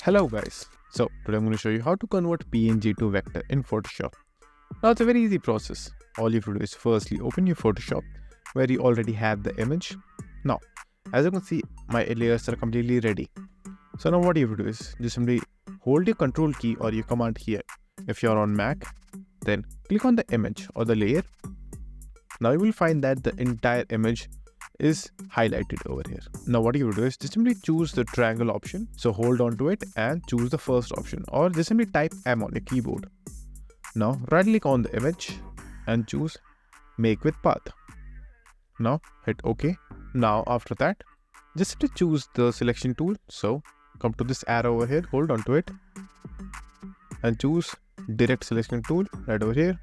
Hello guys, so today I'm going to show you how to convert PNG to vector in Photoshop. Now it's a very easy process. All you have to do is firstly open your Photoshop where you already have the image. Now as you can see, my layers are completely ready. So now what you have to do is just simply hold your control key or your command here. If you're on Mac, then click on the image or the layer. Now you will find that the entire image is highlighted over here. Now what you will do is just simply choose the triangle option. So hold on to it and choose the first option, or just simply type M on your keyboard. Now right click on the image and choose make with path. Now hit OK. Now after that, just simply choose the selection tool. So come to this arrow over here, hold on to it and choose direct selection tool right over here.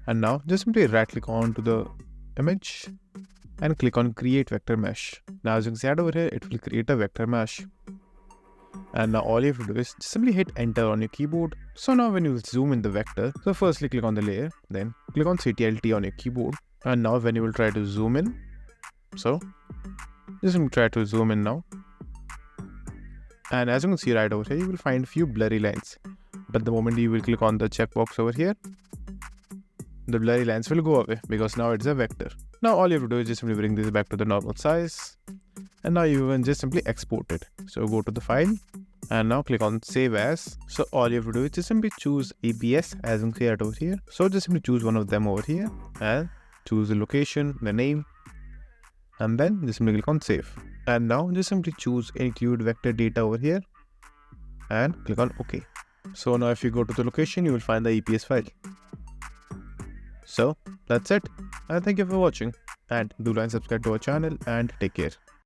And now just simply right click on to the image and click on create vector mesh. Now as you can see over here, it will create a vector mesh. And now all you have to do is just simply hit enter on your keyboard. So now when you zoom in the vector, so firstly click on the layer, then click on Ctrl on your keyboard. And now when you will try to zoom in, so just try to zoom in now. And as you can see right over here, you will find few blurry lines. But the moment you will click on the checkbox over here, the blurry lines will go away because now it's a vector. Now all you have to do is just simply bring this back to the normal size. And now you can just simply export it. So go to the file and now click on save as. So all you have to do is just simply choose EPS as you can see right over here. So just simply choose one of them over here and choose the location, the name, and then just simply click on save. And now just simply choose include vector data over here and click on OK. So now if you go to the location, you will find the EPS file. So that's it, and thank you for watching, and do like and subscribe to our channel and take care.